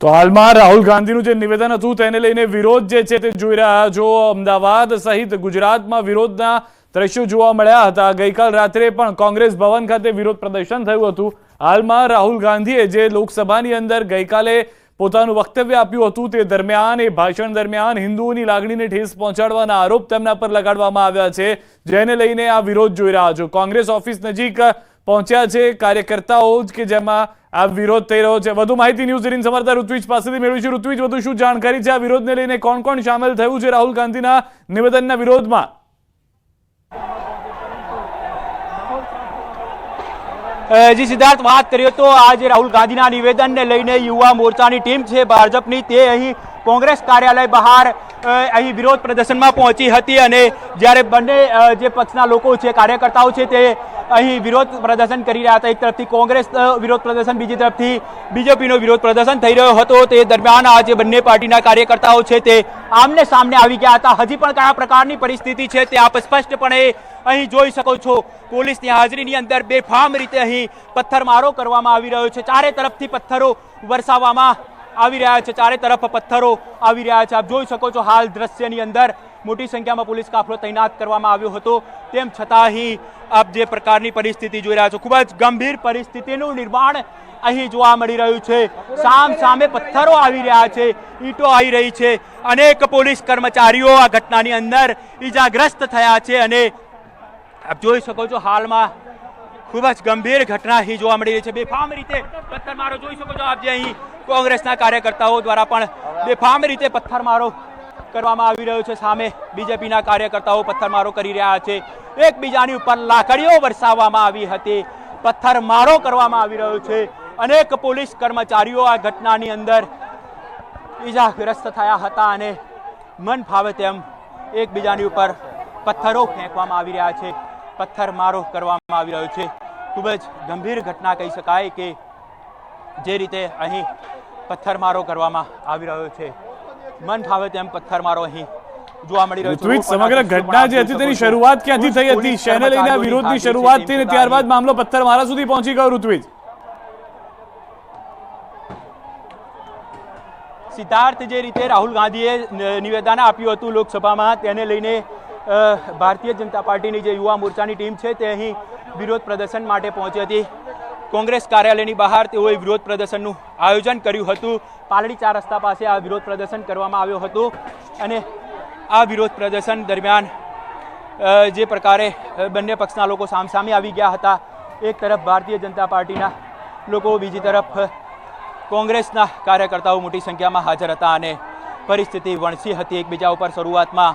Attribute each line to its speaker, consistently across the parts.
Speaker 1: તો હાલમાં રાહુલ ગાંધીનું જે નિવેદન હતું તેને લઈને વિરોધ જે છે તે જોઈ રહ્યા છો। અમદાવાદ સહિત ગુજરાતમાં વિરોધના દ્રશ્યો જોવા મળ્યા હતા। ગઈકાલ રાત્રે પણ કોંગ્રેસ ભવન ખાતે વિરોધ પ્રદર્શન થયું હતું। હાલમાં રાહુલ ગાંધીએ જે લોકસભાની અંદર ગઈકાલે પોતાનું વક્તવ્ય આપ્યું હતું તે દરમિયાન એ ભાષણ દરમિયાન હિન્દુઓની લાગણીને ઠેસ પહોંચાડવાના આરોપ તેમના પર લગાડવામાં આવ્યા છે, જેને લઈને આ વિરોધ જોઈ રહ્યા છો। કોંગ્રેસ ઓફિસ નજીક પહોંચ્યા છે કાર્યકર્તાઓ કે જેમાં આ વિરોધ થઈ રહ્યો છે। વધુ માહિતી ન્યૂઝ 18 સંવાદદાતા ઋત્વિજ પાસેથી મેળવીશું। ઋત્વિજ, વધુ શું જાણકારી છે આ વિરોધને લઈને? કોણ કોણ સામેલ થયું છે રાહુલ ગાંધીના નિવેદનના વિરોધમાં?
Speaker 2: જી સિદ્ધાર્થ, વાત કરીએ તો આજે રાહુલ ગાંધીના નિવેદનને લઈને યુવા મોરચાની ટીમ છે ભાજપની તે અહીં કોંગ્રેસ કાર્યાલય બહાર અહીં વિરોધ પ્રદર્શનમાં પહોંચી હતી અને જ્યારે બંને જે પક્ષના લોકો છે, કાર્યકર્તાઓ છે, તે અહીં વિરોધ પ્રદર્શન કરી રહ્યા હતા। એક તરફથી કોંગ્રેસ વિરોધ પ્રદર્શન, બીજી તરફથી બીજેપીનો વિરોધ પ્રદર્શન થઈ રહ્યો હતો। તે દરમિયાન આજે બંને પાર્ટીના કાર્યકર્તાઓ છે તે આમને સામને આવી ગયા હતા। હજી પણ કયા પ્રકારની પરિસ્થિતિ છે તે આપ સ્પષ્ટપણે અહીં જોઈ શકો છો। પોલીસની હાજરીની અંદર બેફામ રીતે અહીં પથ્થરમારો કરવામાં આવી રહ્યો છે। ચારે તરફથી પથ્થરો વરસાવવામાં આવી રહ્યા છે, ચારે તરફ પથ્થરો આવી રહ્યા છે। આપ જોઈ શકો છો હાલ દ્રશ્યની અંદર મોટી સંખ્યામાં પોલીસ કાફલો તૈનાત કરવામાં આવ્યો હતો, તેમ છતાં અહીં આપ જે પ્રકારની પરિસ્થિતિ જોઈ રહ્યા છો, ખૂબ જ ગંભીર પરિસ્થિતિનું નિર્માણ અહીં જોવા મળી રહ્યું છે। સામ સામે પથ્થરો આવી રહ્યા છે, ઈંટો આવી રહી છે। અનેક પોલીસ કર્મચારીઓ આ ઘટનાની અંદર ઈજાગ્રસ્ત થયા છે અને આપ જોઈ શકો છો હાલમાં ખૂબ જ ગંભીર ઘટના અહીં જોવા મળી રહી છે। બેફામ રીતે પથ્થરમારો જોઈ શકો છો આપ, જે અહીં કોંગ્રેસના કાર્યકર્તાઓ દ્વારા પણ બેફામ રીતે પથ્થરમારો કરવામાં આવી રહ્યો છે। સામે બીજેપીના કાર્યકર્તાઓ પથ્થરમારો કરી રહ્યા છે, એકબીજાની ઉપર લાકડીઓ વરસાવવામાં આવી હતી, પથ્થરમારો કરવામાં આવી રહ્યો છે। અનેક પોલીસ કર્મચારીઓ આ ઘટનાની અંદર ઈજાગ્રસ્ત થયા હતા અને મન ફાવે તેમ એકબીજાની ઉપર પથ્થરો ફેંકવામાં આવી રહ્યા છે, પથ્થરમારો કરવામાં આવી રહ્યો છે। ખૂબ જ ગંભીર ઘટના કહી શકાય કે જે રીતે અહીં પથ્થરમારો કરવામાં આવી રહ્યો છે, મન ફાવે તેમ પથ્થરમારો અહીં જોવા મળી રહ્યો છે।
Speaker 1: સમગ્ર ઘટના જે હતી તેની શરૂઆત ક્યાંથી થઈ હતી? શેને લઈને આ વિરોધની શરૂઆત થઈ ને ત્યારબાદ મામલો પથ્થરમારા સુધી પહોંચી ગયો? ઋત્વિજ,
Speaker 2: સિદ્ધાર્થ, જે રીતે રાહુલ ગાંધીએ નિવેદન આપ્યું હતું લોકસભામાં, તેને લઈને ભારતીય જનતા પાર્ટીની જે યુવા મોરચાની ટીમ છે તે અહીં વિરોધ પ્રદર્શન માટે પહોંચી હતી। કોંગ્રેસ કાર્યાલયની બહાર તેઓએ વિરોધ પ્રદર્શનનું આયોજન કર્યું હતું। પાલડી 4 રસ્તા પાસે આ વિરોધ પ્રદર્શન કરવામાં આવ્યો હતો અને આ વિરોધ પ્રદર્શન દરમિયાન જે પ્રકારે બંને પક્ષના લોકો સામસામે આવી ગયા હતા, એક તરફ ભારતીય જનતા પાર્ટીના લોકો, બીજી તરફ કોંગ્રેસના કાર્યકર્તાઓ મોટી સંખ્યામાં હાજર હતા અને પરિસ્થિતિ વણસી હતી। એકબીજા ઉપર શરૂઆતમાં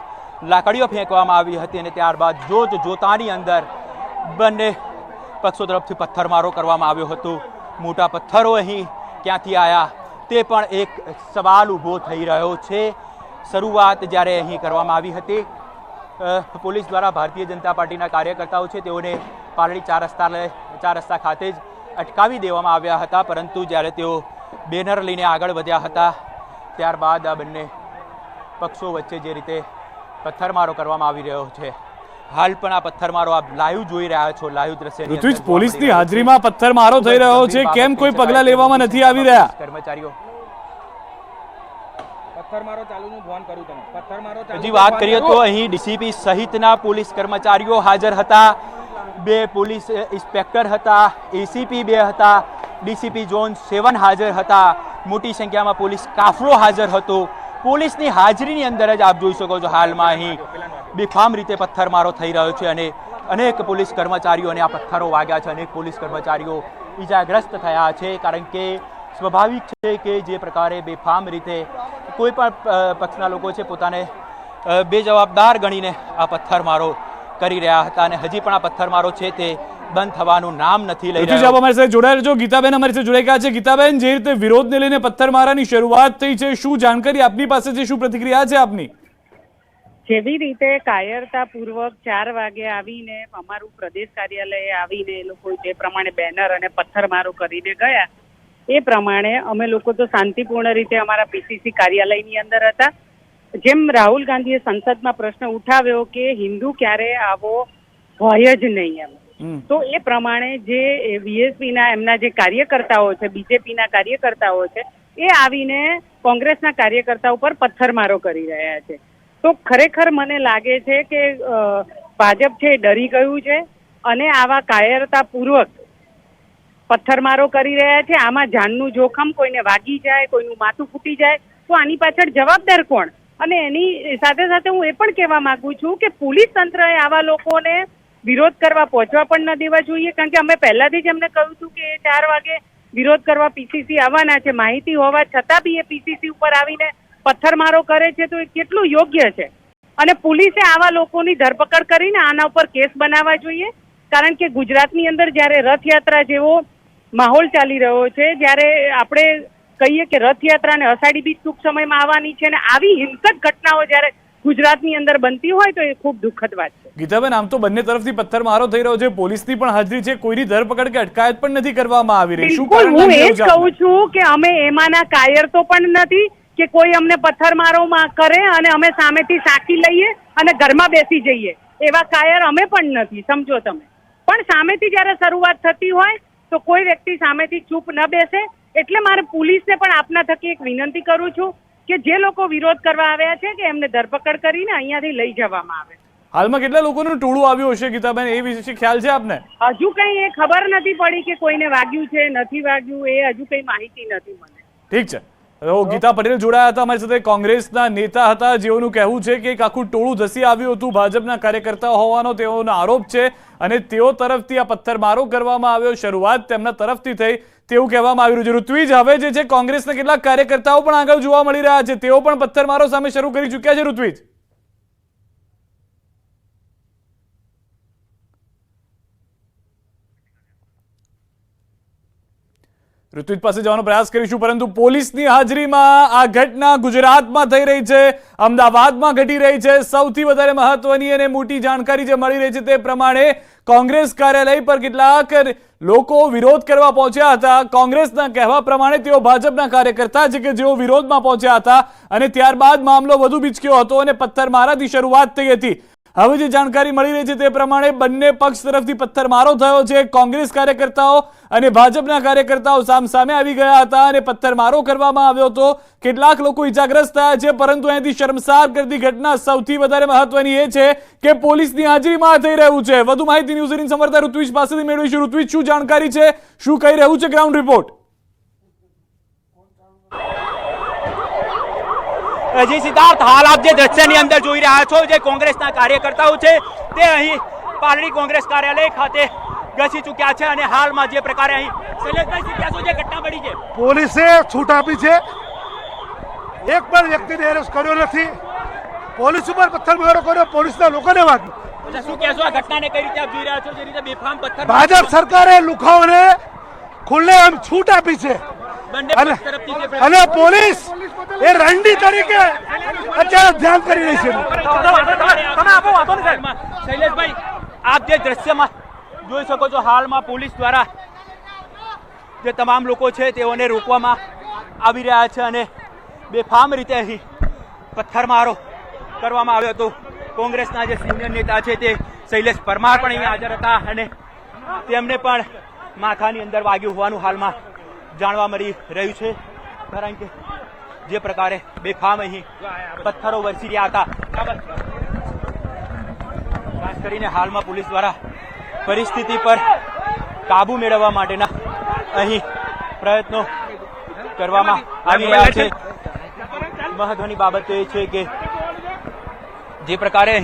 Speaker 2: લાકડીઓ ફેંકવામાં આવી હતી અને ત્યારબાદ જોતાની અંદર બંને પક્ષો તરફથી પથ્થરમારો કરવામાં આવ્યો હતો। મોટા પથ્થરો અહીં ક્યાંથી આવ્યા તે પણ એક સવાલ ઊભો થઈ રહ્યો છે। શરૂઆત જ્યારે અહીં કરવામાં આવી હતી પોલીસ દ્વારા, ભારતીય જનતા પાર્ટીના કાર્યકર્તાઓ છે તેઓને પાલડી 4 રસ્તા ખાતે જ અટકાવી દેવામાં આવ્યા હતા, પરંતુ જ્યારે તેઓ બેનર લઈને આગળ વધ્યા હતા ત્યારબાદ આ બંને પક્ષો વચ્ચે જે રીતે પથ્થરમારો કરવામાં આવી રહ્યો છે, હાલ પણ આ પથ્થરમારો આપ લાઈવ જોઈ રહ્યા છો, લાઈવ દ્રશ્ય।
Speaker 1: ઋત્વિજ, પોલીસની હાજરીમાં પથ્થરમારો થઈ રહ્યો છે, કેમ કોઈ પગલાં લેવામાં નથી આવી રહ્યા?
Speaker 2: કર્મચારીઓ હજી વાત કરીએ તો અહીં ડીસીપી સહિતના પોલીસ કર્મચારીઓ હાજર હતા, 2 પોલીસ ઇન્સ્પેક્ટર હતા, એસીપી 2 હતા, ડીસીપી ઝોન 7 હાજર હતા, મોટી સંખ્યામાં પોલીસ કાફલો હાજર હતો। પોલીસની હાજરીની અંદર જ આપ જોઈ શકો છો હાલમાં અહીં બેફામ રીતે પથ્થરમારો થઈ રહ્યો છે અને અનેક પોલીસ કર્મચારીઓને આ પથ્થરો વાગ્યા છે, અનેક પોલીસ કર્મચારીઓ ઈજાગ્રસ્ત થયા છે। કારણ કે સ્વાભાવિક છે કે જે પ્રકારે બેફામ રીતે કોઈ પણ પક્ષના લોકો છે પોતાને બેજવાબદાર ગણીને આ પથ્થરમારો કરી રહ્યા હતા અને હજી પણ આ પથ્થરમારો છે તે બંધ થવાનું નામ નથી લઈ રહ્યો।
Speaker 1: અમારી સાથે જોડાયેલા છો ગીતાબેન, અમારી સાથે જોડાઈ ગયા છે। ગીતાબેન, જે રીતે વિરોધને લઈને પથ્થરમારાની શરૂઆત થઈ છે, શું જાણકારી આપની પાસે છે, શું પ્રતિક્રિયા છે આપની?
Speaker 3: જેવી રીતે કાયરતાપૂર્વક 4 વાગે આવીને અમારું પ્રદેશ કાર્યાલય આવીને એ લોકો જે પ્રમાણે બેનર અને પથ્થરમારો કરીને ગયા, એ પ્રમાણે અમે લોકો તો શાંતિપૂર્ણ રીતે અમારા પીસીસી કાર્યાલયની અંદર હતા। જેમ રાહુલ ગાંધીએ સંસદમાં પ્રશ્ન ઉઠાવ્યો કે હિન્દુ ક્યારે આવો હોય જ નહીં એમ, તો એ પ્રમાણે જે વીએસપીના એમના જે કાર્યકર્તાઓ છે, બીજેપીના કાર્યકર્તાઓ છે, એ આવીને કોંગ્રેસના કાર્યકર્તા ઉપર પથ્થરમારો કરી રહ્યા છે. તો ખરેખર મને લાગે છે કે ભાજપ છે એ ડરી ગયું છે અને આવા કાયરતાપૂર્વક પથ્થરમારો કરી રહ્યા છે. આમાં જાનનું જોખમ, કોઈને વાગી જાય, કોઈનું માથું ફૂટી જાય તો આની પાછળ જવાબદાર કોણ? અને એની સાથે સાથે હું એ પણ કહેવા માંગુ છું કે પોલીસ તંત્રએ આવા લોકોને વિરોધ કરવા પહોંચવા પણ ન દેવા જોઈએ, કારણ કે અમે પહેલાથી જ એમને કહ્યું હતું કે 4 વાગે વિરોધ કરવા પીસીસી આવવાના છે. માહિતી હોવા છતાં બી એ પીસીસી ઉપર આવીને પથ્થરમારો કરે છે તો એ કેટલું યોગ્ય છે? અને પોલીસે આવા લોકોની ધરપકડ કરીને આના ઉપર કેસ બનાવવા જોઈએ, કારણ કે ગુજરાતની અંદર જ્યારે રથયાત્રા જેવો માહોલ ચાલી રહ્યો છે, જ્યારે આપણે કહીએ કે રથયાત્રાને અષાઢી બીજ ટૂંક સમયમાં આવવાની છે અને આવી હિંસક ઘટનાઓ જ્યારે ગુજરાતની અંદર બનતી હોય તો એ ખૂબ દુઃખદ વાત છે.
Speaker 1: ગીતાબેન, આમ તો બંને તરફથી પથ્થરમારો થઈ રહ્યો છે, પોલીસની પણ હાજરી છે, કોઈની ધરપકડ કે અટકાયત પણ નથી કરવામાં આવી રહી. શું કારણ
Speaker 3: હું એ જ કહું છું કે અમે એમાંના કાયર તો પણ નથી કે કોઈ અમને પથ્થરમારોમાં કરે અને અમે સામેથી સાંકી લઈએ અને ઘરમાં બેસી જઈએ. એવા કાયર અમે પણ નથી, સમજો તમે. પણ સામેથી જ્યારે શરૂઆત થતી હોય તો કોઈ વ્યક્તિ સામેથી ચૂપ ન બેસે. એટલે મારે પોલીસને પણ આપના થકી એક વિનંતી કરું છું કે જે લોકો વિરોધ કરવા આવ્યા છે કે એમને ધરપકડ કરીને અહીંયાથી લઈ જવામાં આવે.
Speaker 1: હાલમાં કેટલા લોકોનું ટોળું આવ્યું હશે ગીતાબેન, એ વિશે ખ્યાલ છે આપને?
Speaker 3: હજુ કઈ એ ખબર નથી પડી કે કોઈને વાગ્યું છે નથી વાગ્યું, એ હજુ કઈ માહિતી નથી મને.
Speaker 1: ઠીક છે. ગીતા પટેલ જોડાયા હતા અમારી સાથે, કોંગ્રેસના નેતા હતા, જેઓનું કહેવું છે કે એક આખું ટોળું ધસી આવ્યું હતું, ભાજપના કાર્યકર્તાઓ હોવાનો તેઓનો આરોપ છે અને તેઓ તરફથી આ પથ્થરમારો કરવામાં આવ્યો. શરૂઆત તેમના તરફથી થઈ તેવું કહેવામાં આવી રહ્યું છે. ઋત્વિજ, હવે જે છે કોંગ્રેસના કેટલાક કાર્યકર્તાઓ પણ આગળ જોવા મળી રહ્યા છે, તેઓ પણ પથ્થરમારો સામે શરૂ કરી ચૂક્યા છે. ઋત્વિજ, ઋત્વિજ પાસે જવાનો પ્રયાસ કરીશું, પરંતુ પોલીસની હાજરીમાં આ ઘટના ગુજરાતમાં થઈ રહી છે, અમદાવાદમાં ઘટી રહી છે. સૌથી વધારે મહત્વની અને મોટી જાણકારી જે મળી રહી છે તે પ્રમાણે કોંગ્રેસ કાર્યાલય પર કેટલાક લોકો વિરોધ કરવા પહોંચ્યા હતા. કોંગ્રેસના કહેવા પ્રમાણે તેઓ ભાજપના કાર્યકર્તા છે કે જેઓ વિરોધમાં પહોંચ્યા હતા અને ત્યારબાદ મામલો વધુ બીચક્યો હતો અને પથ્થરમારાથી શરૂઆત થઈ હતી. હવે જે જાણકારી મળી રહી છે તે પ્રમાણે બંને પક્ષ તરફથી પથ્થરમારો થયો છે. કોંગ્રેસ કાર્યકર્તાઓ અને ભાજપના કાર્યકર્તાઓ સામસામે આવી ગયા હતા અને પથ્થરમારો કરવામાં આવ્યો હતો. કેટલાક લોકો ઇજાગ્રસ્ત થયા છે, પરંતુ અહીંથી શર્મસાર કરતી ઘટના સૌથી વધારે મહત્વની એ છે કે પોલીસની હાજરીમાં થઈ રહ્યું છે. વધુ માહિતી ન્યૂઝ 18 સંવાદદાતા ઋત્વિજ પાસેથી મેળવીશું. ઋત્વિજ, શું જાણકારી છે, શું કહી રહ્યું છે ગ્રાઉન્ડ રિપોર્ટ?
Speaker 2: જી સિદ્ધાર્થ, હાલ આપ જે દ્રશ્યની અંદર જોઈ રહ્યા છો, જે કોંગ્રેસના કાર્યકર્તાઓ છે તે અહીં પાલડી કોંગ્રેસ કાર્યાલય ખાતે ઘસી ચૂક્યા છે અને હાલમાં જે પ્રકારે અહીં શૈલેષભાઈ શીખ્યા છો જે ઘટના બની છે,
Speaker 4: પોલીસે છૂટ આપી છે, એક પણ વ્યક્તિને એરેસ્ટ કર્યો નથી. પોલીસ ઉપર પથ્થરમારો કર્યો, પોલીસના લોકોને વાગ્યું.
Speaker 2: શું કહેશો આ ઘટનાને કઈ રીતે આપ જોઈ રહ્યા છો, જે રીતે બેફામ પથ્થર?
Speaker 4: ભાજપ સરકારે લુખાઓને ખુલ્લેઆમ છૂટ આપી છે અને પોલીસ એ રંડી તરીકે અત્યારે ધ્યાન કરી રહી છે.
Speaker 2: શૈલેષભાઈ, આપ જે દ્રશ્યમાં જોઈ શકો છો, હાલમાં પોલીસ દ્વારા જે તમામ લોકો છે તેઓને રોકવામાં આવી રહ્યા છે અને બેફામ રીતે અહીં પથ્થરમારો કરવામાં આવ્યો હતો. કોંગ્રેસના જે સિનિયર નેતા છે તે શૈલેષ પરમાર પણ અહીં હાજર હતા અને તેમને પણ માથાની અંદર વાગ્યું હોવાનું હાલમાં જાણવા મળી રહ્યું છે, કારણ કે જે પ્રકારે બેફામ અહીં પથ્થરો વરસી રહ્યા હતા. ખાસ કરીને હાલમાં પોલીસ દ્વારા પરિસ્થિતિ પર કાબુ મેળવવા માટેના અહીં પ્રયત્નો કરવામાં આવી રહ્યા છે. મહત્વની બાબત એ છે કે જે પ્રકારે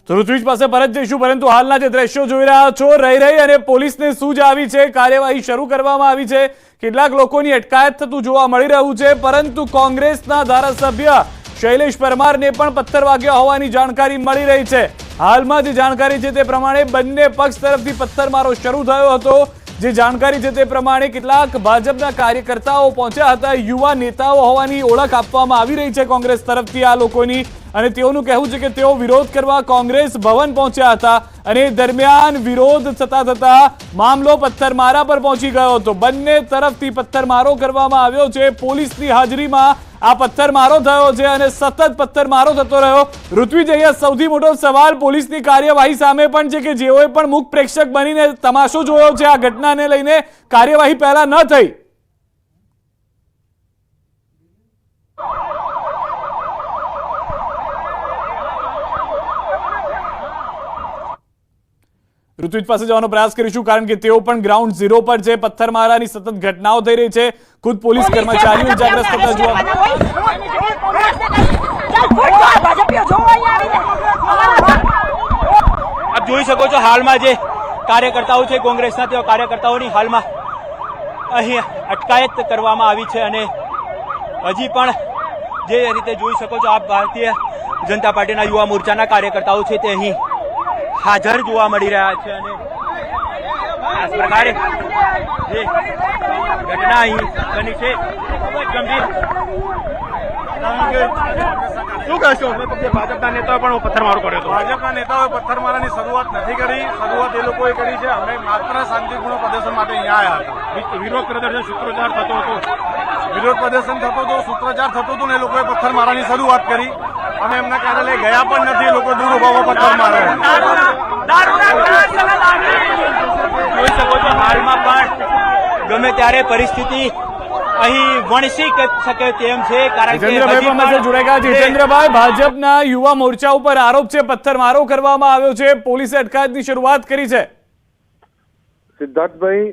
Speaker 1: તો ઋત્વિજ પાસે પરત જઈશું, પરંતુ હાલના જે દ્રશ્યો જોઈ રહ્યા છો, રહી અને પોલીસને સૂઝ આવી છે, કાર્યવાહી શરૂ કરવામાં આવી છે, કેટલાક લોકોની અટકાયત થતું જોવા મળી રહ્યું છે, પરંતુ કોંગ્રેસના ધારાસભ્ય શૈલેષ પરમારને પણ પથ્થર વાગ્યા હોવાની જાણકારી મળી રહી છે. હાલમાં જે જાણકારી છે તે પ્રમાણે બંને પક્ષ તરફથી પથ્થરમારો શરૂ થયો હતો. જે જાણકારી છે તે પ્રમાણે કેટલાક ભાજપના કાર્યકર્તાઓ પહોંચ્યા હતા, યુવા નેતાઓ હોવાની ઓળખ આપવામાં આવી રહી છે કોંગ્રેસ તરફથી આ લોકોની, અને તેઓનું કહેવું છે કે તેઓ વિરોધ કરવા કોંગ્રેસ ભવન પહોંચ્યા હતા અને દરમિયાન વિરોધ થતા મામલો પથ્થરમારા પર પહોંચી ગયો હતો. બંને તરફથી પથ્થરમારો કરવામાં આવ્યો છે. પોલીસની હાજરીમાં આ પથ્થરમારો થયો છે અને સતત પથ્થરમારો થતો રહ્યો. ઋત્વિજ, અહીંયા સૌથી મોટો સવાલ પોલીસની કાર્યવાહી સામે પણ છે કે જેઓએ પણ મુખ પ્રેક્ષક બનીને તમાશો જોયો છે આ ઘટનાને લઈને, કાર્યવાહી પહેલા ન થઈ. ઋત્વિજ પાસે જવાનો પ્રયાસ કરીશું કારણ કે તેઓ પણ ગ્રાઉન્ડ ઝીરો પર છે. પથ્થરમારાની સતત ઘટનાઓ થઈ રહી છે. ખુદ પોલીસ કર્મચારીઓ ઇજાગ્રસ્ત થતા જોવા
Speaker 2: આપ જોઈ શકો છો હાલમાં જે કાર્યકર્તાઓ છે કોંગ્રેસના તેઓ કાર્યકર્તાઓની હાલમાં અહીં અટકાયત કરવામાં આવી છે અને હજી પણ જે રીતે જોઈ શકો છો આપ ભારતીય જનતા પાર્ટીના યુવા મોરચાના કાર્યકર્તાઓ છે તે અહીં હાજર જોવા મળી રહ્યા છે અને આ પ્રકારે જે ઘટના અહીં બની છે ગંભીર. શું કહેશો? ભાજપના નેતાઓએ પણ પથ્થરમારો કર્યો હતો.
Speaker 5: ભાજપના નેતાઓએ પથ્થરમારાની શરૂઆત નથી કરી. શરૂઆત એ લોકોએ કરી છે. અમે માત્ર શાંતિપૂર્ણ પ્રદર્શન માટે અહીંયા આવ્યા હતા. વિરોધ પ્રદર્શન સૂત્રોચ્ચાર થતો હતો, વિરોધ પ્રદર્શન થતો હતો, સૂત્રોચ્ચાર થતો હતો ને એ લોકોએ પથ્થરમારાની શરૂઆત કરી. અમે એમના કાર્યાલય ગયા પણ નથી. એ લોકો દૂર ઉભા પથ્થર મારે.
Speaker 2: જોઈ શકો છો હાલમાં પણ ગમે ત્યારે પરિસ્થિતિ અહીં વણસી શકે તેમ છે કારણ કે
Speaker 1: જીતેન્દ્રભાઈ પણ અમારી સાથે જોડાઈ ગયા. જીતેન્દ્રભાઈ, ભાજપના યુવા મોરચા ઉપર આરોપ છે પથ્થરમારો કરવામાં આવ્યો છે, પોલીસે અટકાયતની શરૂઆત કરી છે.
Speaker 6: સિદ્ધાર્થભાઈ,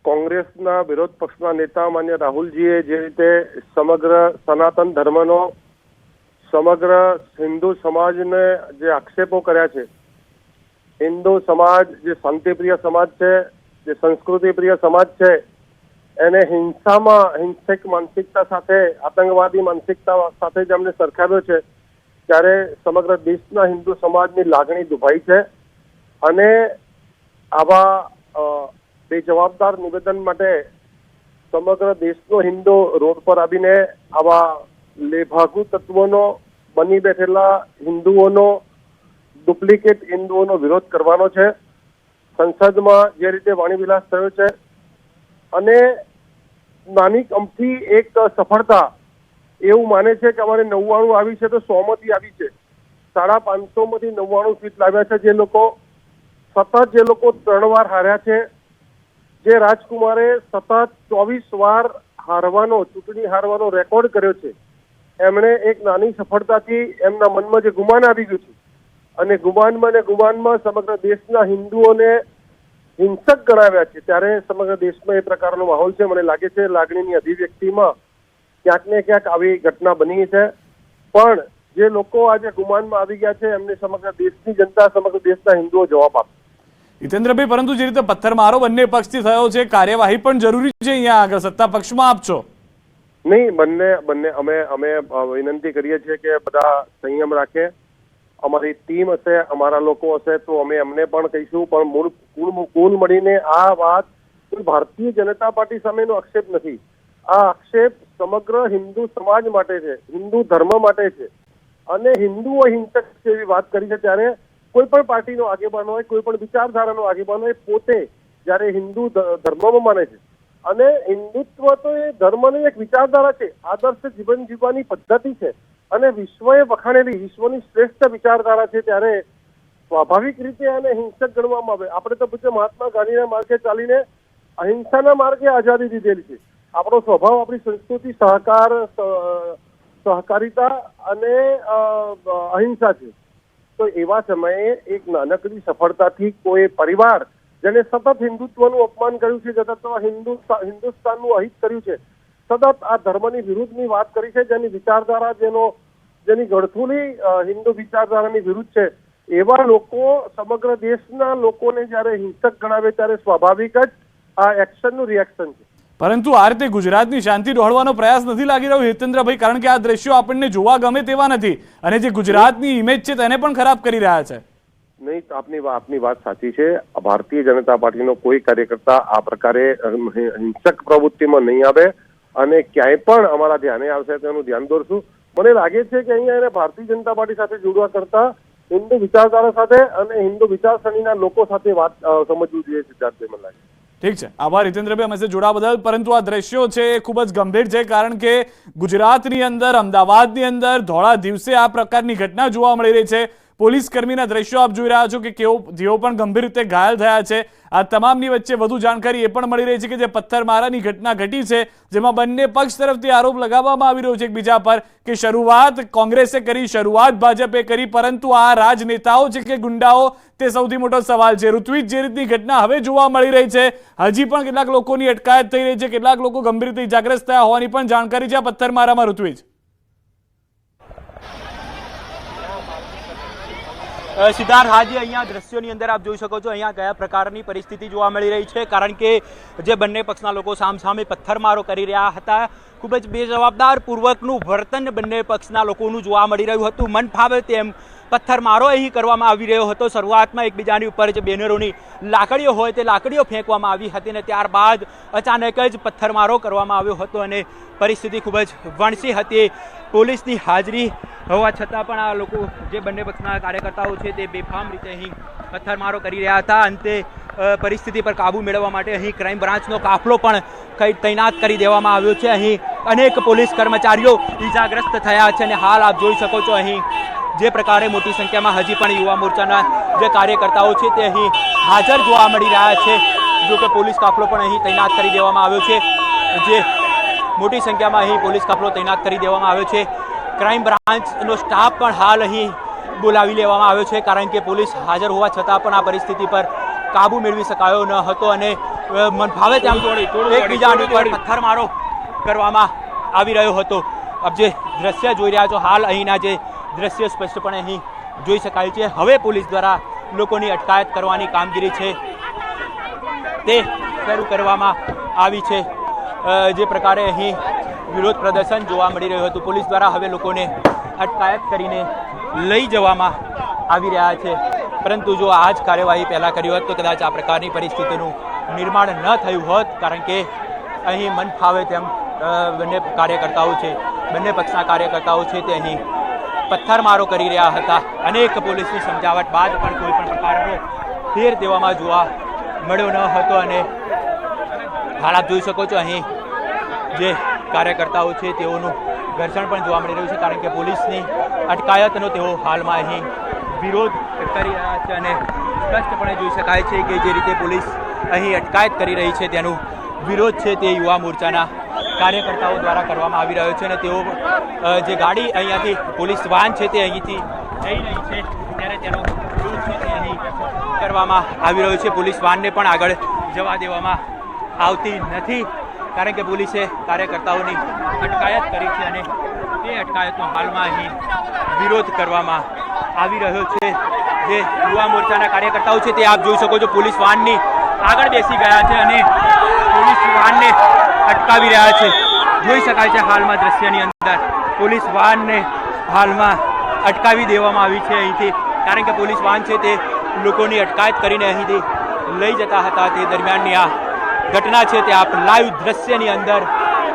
Speaker 6: કોંગ્રેસના વિરોધ પક્ષના નેતા માન્ય રાહુલજીએ જે રીતે સમગ્ર સનાતન ધર્મનો, સમગ્ર હિન્દુ સમાજને જે આક્ષેપો કર્યા છે, હિન્દુ સમાજ જે શાંતિપ્રિય સમાજ છે, જે સંસ્કૃતિપ્રિય સમાજ છે, એને હિંસામાં હિંસક માનસિકતા સાથે, આતંકવાદી માનસિકતા સાથે જેમને સરખાવ્યો છે, ત્યારે સમગ્ર દેશના હિન્દુ સમાજની લાગણી દુભાઈ છે અને આવા બેજવાબદાર નિવેદન માટે સમગ્ર દેશનો હિન્દુ રોડ પર આવીને આવા લેભાગુ તત્વોનો, બની બેઠેલા હિન્દુઓનો, ડુપ્લિકેટ હિન્દુઓનો વિરોધ કરવાનો છે. સંસદમાં જે રીતે વાણીવિલાસ થયો છે અને નાની અમથી એક સફળતા એવું માને છે કે અમારે 99 આવી છે તો 100 માંથી આવી છે. 550 માંથી 99 સીટ લાવ્યા છે. જે લોકો સતત 3 વાર હાર્યા છે, જે રાજકુમારે સતત 24 વાર ચૂંટણી હારવાનો રેકોર્ડ કર્યો છે, એમણે એક નાની સફળતાથી એમના મનમાં જે ગુમાન આવી ગયું છે અને ગુમાનમાં સમગ્ર દેશના હિન્દુઓને હિંસક ગણાવ્યા છે, ત્યારે સમગ્ર દેશમાં એ પ્રકારનો માહોલ છે. મને લાગે છે લાગણીની અભિવ્યક્તિમાં ક્યાંક ને ક્યાંક આવી ઘટના બની છે. પણ જે લોકો આજે ગુમાનમાં આવી ગયા છે એમને સમગ્ર દેશની જનતા, સમગ્ર દેશના હિન્દુઓ જવાબ આપે.
Speaker 1: જીતેન્દ્રભાઈ, પરંતુ જે રીતે પથ્થરમારો બંને પક્ષથી થયો છે, કાર્યવાહી પણ જરૂરી છે. અહીંયા આગળ સત્તા પક્ષમાં આપ છો.
Speaker 6: નહીં, બંને અમે વિનંતી કરીએ છીએ કે બધા સંયમ રાખે. અમારી ટીમ હશે, અમારા લોકો હશે તો અમે એમને પણ કહીશું. પણ કુલ મળીને આ વાત કોઈ ભારતીય જનતા પાર્ટી સામેનો આક્ષેપ નથી. આ આક્ષેપ સમગ્ર હિન્દુ સમાજ માટે છે, હિન્દુ ધર્મ માટે છે અને હિન્દુઓ હિંસક જેવી વાત કરી છે. ત્યારે કોઈ પણ પાર્ટીનો આગેવાન હોય, કોઈ પણ વિચારધારાનો આગેવાન હોય, પોતે જ્યારે હિન્દુ ધર્મમાં માને છે અને હિન્દુત્વ તો એ ધર્મની એક વિચારધારા છે, આદર્શ જીવન જીવવાની પદ્ધતિ છે અને વિશ્વએ વખાણેલી વિશ્વની શ્રેષ્ઠ વિચારધારા છે, ત્યારે સ્વાભાવિક રીતે આને હિંસક ગણવામાં આવે. આપણે તો પૂછે મહાત્મા ગાંધીના માર્ગે ચાલીને અહિંસાના માર્ગે આઝાદી દીધેલી છે. આપણો સ્વભાવ, આપણી સંસ્કૃતિ સહકારિતા અને અહિંસા છે. તો એવા સમયે એક નાનકડી સફળતાથી કોઈ પરિવાર જેને સતત હિન્દુત્વનું અપમાન કર્યું છે, સતત હિન્દુસ્તાનનું અહિત કર્યું છે, સતત આ ધર્મની વિરુદ્ધની વાત કરી છે, જેની વિચારધારા, જેની ગળથુલી હિન્દુ વિચારધારાની વિરુદ્ધ છે, એવા લોકો સમગ્ર દેશના લોકોને જ્યારે હિંસક ગણાવે ત્યારે સ્વાભાવિક જ આ એક્શનનું રિએક્શન છે.
Speaker 1: પરંતુ આ રીતે ગુજરાતની શાંતિ ડહોળવાનો પ્રયાસ નથી લાગી રહ્યો જીતેન્દ્રભાઈ, કારણ કે આ દ્રશ્યો આપણને જોવા ગમે તેવા નથી અને જે ગુજરાતની ઇમેજ છે તેને પણ ખરાબ કરી રહ્યા છે.
Speaker 6: નહીં, આપની વાત સાચી છે. ભારતીય જનતા પાર્ટીનો કોઈ કાર્યકર્તા આ પ્રકારે હિંસક પ્રવૃત્તિમાં નહીં આવે અને ક્યાંય પણ અમારા ધ્યાને આવશે તેનું ધ્યાન દોરશું. મને લાગે છે કે અહીંયા એને ભારતીય જનતા પાર્ટી સાથે જોડવા કરતા હિન્દુ વિચારધારા સાથે અને હિન્દુ વિચારસરણીના લોકો સાથે વાત સમજવું જોઈએ. સિદ્ધાર્થભાઈ, મને લાગે.
Speaker 1: ઠીક છે, આભાર જીતેન્દ્રભાઈ અમે જોડાવા બદલ. પરંતુ આ દ્રશ્યો છે એ ખૂબ જ ગંભીર છે, કારણ કે ગુજરાતની અંદર, અમદાવાદની અંદર ધોળા દિવસે આ પ્રકારની ઘટના જોવા મળી રહી છે. પોલીસ કર્મીના દ્રશ્યો આપ જોઈ રહ્યા છો કે જેઓ પણ ગંભીર રીતે ઘાયલ થયા છે। આ તમામની વચ્ચે વધુ જાણકારી એ પણ મળી રહી છે કે જે પથ્થરમારાની ઘટના ઘટી છે, જેમાં બંને પક્ષ તરફથી આરોપ લગાવવામાં આવી રહ્યો છે એકબીજા પર કે શરૂઆત કોંગ્રેસે કરી, શરૂઆત ભાજપે કરી, પરંતુ આ રાજનેતાઓ છે કે ગુંડાઓ, તે સૌથી મોટો સવાલ છે। ઋત્વિજ, જે રીતની ઘટના હવે જોવા મળી રહી છે, હજી પણ કેટલાક લોકોની અટકાયત થઈ રહી છે, કેટલાક લોકો ગંભીર રીતે ઇજાગ્રસ્ત થયા હોવાની પણ જાણકારી છે આ પથ્થરમારામાં। ઋત્વિજ,
Speaker 2: સિદ્ધાર્થ, હાજી અહીંયા દ્રશ્યોની અંદર આપ જોઈ શકો છો અહીંયા કયા પ્રકારની પરિસ્થિતિ જોવા મળી રહી છે, કારણ કે જે બંને પક્ષના લોકો સામસામે પથ્થરમારો કરી રહ્યા હતા, ખૂબ જ બેજવાબદાર પૂર્વકનું વર્તન બંને પક્ષના લોકોનું જોવા મળી રહ્યું હતું। મન ફાવે તેમ પથ્થરમારો અહીં કરવામાં આવી રહ્યો હતો। શરૂઆતમાં એકબીજાની ઉપર જે બેનરોની લાકડીઓ હોય તે લાકડીઓ ફેંકવામાં આવી હતી અને ત્યારબાદ અચાનક જ પથ્થરમારો કરવામાં આવ્યો હતો અને પરિસ્થિતિ ખૂબ જ વણસી હતી। પોલીસની હાજરી હોવા છતાં પણ આ લોકો, જે બંને પક્ષના કાર્યકર્તાઓ છે, તે બેફામ રીતે અહીં પથ્થરમારો કરી રહ્યા હતા। અંતે પરિસ્થિતિ પર કાબૂ મેળવવા માટે અહીં ક્રાઇમ બ્રાન્ચનો કાફલો પણ તૈનાત કરી દેવામાં આવ્યો છે। અહીં અનેક પોલીસ કર્મચારીઓ ઈજાગ્રસ્ત થયા છે અને હાલ આપ જોઈ શકો છો અહીં જે પ્રકારે મોટી સંખ્યામાં હજી પણ યુવા મોરચાના જે કાર્યકર્તાઓ છે તે અહીં હાજર જોવા મળી રહ્યા છે। જો કે પોલીસ કાફલો પણ અહીં તૈનાત કરી દેવામાં આવ્યો છે, જે મોટી સંખ્યામાં અહીં પોલીસ કાફલો તૈનાત કરી દેવામાં આવ્યો છે। ક્રાઇમ બ્રાન્ચનો સ્ટાફ પણ હાલ અહીં બોલાવી લેવામાં આવ્યો છે, કારણ કે પોલીસ હાજર હોવા છતાં પણ આ પરિસ્થિતિ પર કાબુ મેળવી શકાયો ન હતો અને મન ફાવે તેમ એકબીજાની ઉપર પથ્થરમારો કરવામાં આવી રહ્યો હતો। આપ જે દ્રશ્ય જોઈ રહ્યા છો હાલ, અહીંના જે દ્રશ્ય સ્પષ્ટપણે અહીં જોઈ શકાય છે। હવે પોલીસ દ્વારા લોકોની અટકાયત કરવાની કામગીરી છે તે શરૂ કરવામાં આવી છે। જે પ્રકારે અહીં વિરોધ પ્રદર્શન જોવા મળી રહ્યું હતું, પોલીસ દ્વારા હવે લોકોને અટકાયત કરીને લઈ જવામાં આવી રહ્યા છે, પરંતુ જો આ જ કાર્યવાહી પહેલાં કરી હોત તો કદાચ આ પ્રકારની પરિસ્થિતિનું નિર્માણ ન થયું હોત, કારણ કે અહીં મન ફાવે તેમ બંને કાર્યકર્તાઓ છે, બંને પક્ષના કાર્યકર્તાઓ છે તે અહીં પથ્થરમારો કરી રહ્યા હતા। અનેક પોલીસની સમજાવટ બાદ પણ કોઈ પણ પ્રકારનો ફેર દેવામાં જોવા મળ્યો ન હતો અને હાલ આપ જોઈ શકો છો અહીં જે કાર્યકર્તાઓ છે તેઓનું ઘર્ષણ પણ જોવા મળી રહ્યું છે, કારણ કે પોલીસની અટકાયતનો તેઓ હાલમાં અહીં વિરોધ કરી રહ્યા છે અને સ્પષ્ટપણે જોઈ શકાય છે કે જે રીતે પોલીસ અહીં અટકાયત કરી રહી છે તેનું વિરોધ છે તે યુવા મોરચાના કાર્યકર્તાઓ દ્વારા કરવામાં આવી રહ્યો છે અને તેઓ જે ગાડી અહીંયાથી પોલીસ વાન છે તે અહીંથી જઈ રહી છે ત્યારે તેનો વિરોધ છે તે અહીં કરવામાં આવી રહ્યો છે। પોલીસ વાનને પણ આગળ જવા દેવામાં આવતી નથી, કારણ કે પોલીસે કાર્યકર્તાઓની અટકાયત કરી છે અને તે અટકાયતનો હાલમાં અહીં વિરોધ કરવામાં આવી રહ્યો છે। જે યુવા મોરચાના કાર્યકર્તાઓ છે તે આપ જોઈ શકો છો પોલીસ વાનની આગળ બેસી ગયા છે અને પોલીસ વાનને અટકાવી રહ્યા છે। જોઈ શકાય છે હાલમાં દ્રશ્યની અંદર પોલીસ વાનને હાલમાં અટકાવી દેવામાં આવી છે અહીંથી, કારણ કે પોલીસ વાન છે તે લોકોની અટકાયત કરીને અહીંથી લઈ જતા હતા। તે દરમિયાનની આ ઘટના છે તે આપ લાઈવ દ્રશ્યની અંદર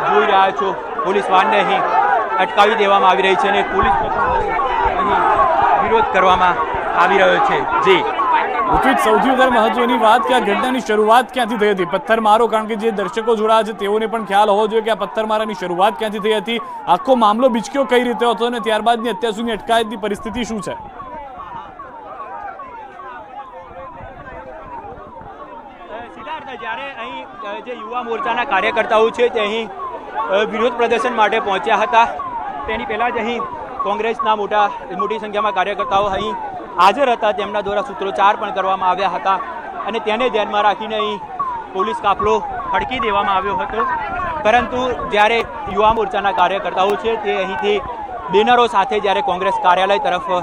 Speaker 2: જોઈ રહ્યા છો। પોલીસ વાનને અહીં અટકાવી દેવામાં આવી રહી છે અને પોલીસ અહીં વિરોધ કરવામાં આવી રહ્યો છે। જી
Speaker 1: ઋત્વિજ, સૌથી વધારે મહત્વની વાત કે આ ઘટનાની શરૂઆત ક્યાંથી થઈ હતી? પથ્થરમારો, કારણ કે જે દર્શકો જોડાયા છે તેઓને પણ ખ્યાલ હોવો જોઈએ કે આ પથ્થરમારાની શરૂઆત ક્યાંથી થઈ હતી, આખો મામલો બીચક્યો કઈ રીતે હતો અને ત્યારબાદની અત્યાર સુધીની અટકાયતની પરિસ્થિતિ શું છે?
Speaker 2: જ્યારે અહીં જે યુવા મોરચાના કાર્યકર્તાઓ છે તે અહીં વિરોધ પ્રદર્શન માટે પહોંચ્યા હતા, તેની પહેલાં જ અહીં કોંગ્રેસના મોટી સંખ્યામાં કાર્યકર્તાઓ અહીં હાજર હતા, તેમના દ્વારા સૂત્રોચ્ચાર પણ કરવામાં આવ્યા હતા અને તેને ધ્યાનમાં રાખીને અહીં પોલીસ કાફલો હડકી દેવામાં આવ્યો હતો। પરંતુ જ્યારે યુવા મોરચાના કાર્યકર્તાઓ છે તે અહીંથી બેનરો સાથે જ્યારે કોંગ્રેસ કાર્યાલય તરફ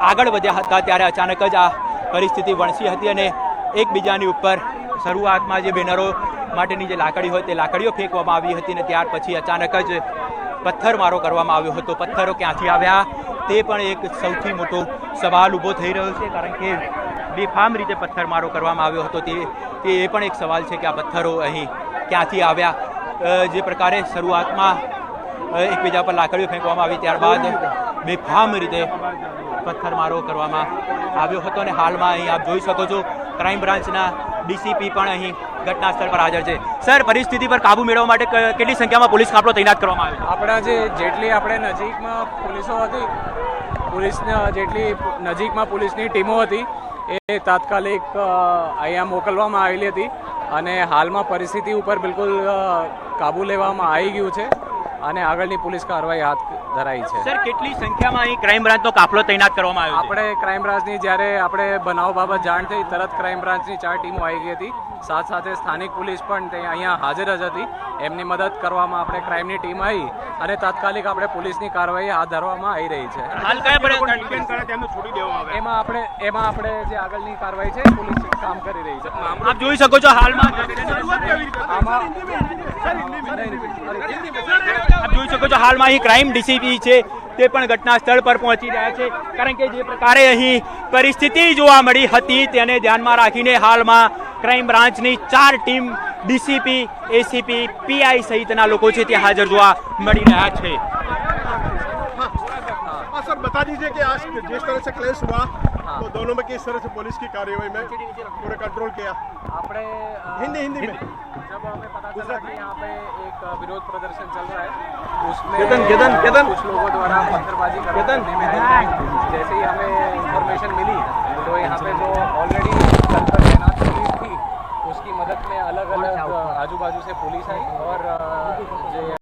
Speaker 2: આગળ વધ્યા હતા ત્યારે અચાનક જ આ પરિસ્થિતિ વણસી હતી અને એકબીજાની ઉપર શરૂઆતમાં જે બેનરો માટેની જે લાકડી હોય તે લાકડીઓ ફેંકવામાં આવી હતી અને ત્યાર પછી અચાનક જ પથ્થરમારો કરવામાં આવ્યો હતો। પથ્થરો ક્યાંથી આવ્યા તે પણ એક સૌથી મોટો સવાલ ઊભો થઈ રહ્યો છે, કારણ કે બેફામ રીતે પથ્થરમારો કરવામાં આવ્યો હતો તે પણ એક સવાલ છે કે આ પથ્થરો અહીં ક્યાંથી આવ્યા। જે પ્રકારે શરૂઆતમાં એકબીજા પર લાકડીઓ ફેંકવામાં આવી, ત્યારબાદ બેફામ રીતે પથ્થરમારો કરવામાં આવ્યો હતો અને હાલમાં અહીં આપ જોઈ શકો છો ક્રાઇમ બ્રાન્ચના ડીસીપી પણ અહીં ઘટના સ્થળ પર હાજર છે। સર, પરિસ્થિતિ પર કાબુ મેળવવા માટે કેટલી સંખ્યામાં પોલીસ કાફલો તૈનાત કરવામાં આવ્યો?
Speaker 7: આપણા જેટલી આપણે નજીકમાં પોલીસો હતી પોલીસના જેટલી નજીકમાં પોલીસની ટીમો હતી એ તાત્કાલિક અહીંયા મોકલવામાં આવેલી હતી અને હાલમાં પરિસ્થિતિ ઉપર બિલકુલ કાબુ લેવામાં આવી ગયું છે અને આગળની પોલીસ કાર્યવાહી હાથ ધરાઈ છે.
Speaker 2: સર, કેટલી સંખ્યામાં અહીં ક્રાઇમ બ્રાન્ચનો કાફલો તૈનાત કરવામાં આવ્યો છે?
Speaker 7: આપણે ક્રાઇમ બ્રાન્ચની જ્યારે આપણે બનાવ બાબત જાણ થઈ તરત ક્રાઇમ બ્રાન્ચની 4 ટીમો આવી ગઈ હતી. સાથે સ્થાનિક પોલીસ પણ અહીંયા હાજર જ હતી. એમની મદદ કરવામાં આપણે ક્રાઇમની ટીમ આવી અને તાત્કાલિક આપણે પોલીસની કાર્યવાહી હાથ ધરવામાં આવી રહી છે.
Speaker 2: હાલ કયા પડે
Speaker 7: એમાં આપણે જે આગળની કાર્યવાહી છે પોલીસ કામ કરી રહી છે.
Speaker 2: આપ જોઈ શકો છો હાલમાં અહીં ક્રાઇમ ડીસીપી છે તે પણ ઘટના સ્થળ પર પહોંચી રહ્યા છે, કારણ કે જે પ્રકારે અહીં પરિસ્થિતિ જોવા મળી હતી તેને ધ્યાનમાં રાખીને હાલમાં ક્રાઇમ બ્રાન્ચની 4 ટીમ ડીસીપી, એસીપી, પીઆઈ સહિતના લોકો છે ત્યાં હાજર જોવા મળી રહ્યા છે.
Speaker 8: सर बता दीजिए कि आज जिस तरह से क्लेश हुआ तो दोनों में किस तरह से पुलिस की कार्यवाही में पूरे कंट्रोल किया?
Speaker 7: આપણે
Speaker 8: हिंदी में
Speaker 7: जब हमें पता चला कि यहाँ पे एक विरोध प्रदर्शन चल रहा है उसमें कुछ लोगों द्वारा पत्थरबाजी करने में जैसे ही हमें इंफॉर्मेशन मिली तो यहाँ पे जो ऑलरेडी स्थल पर तैनात पुलिस थी उसकी मदद में अलग अलग आजू बाजू से पुलिस आई और जो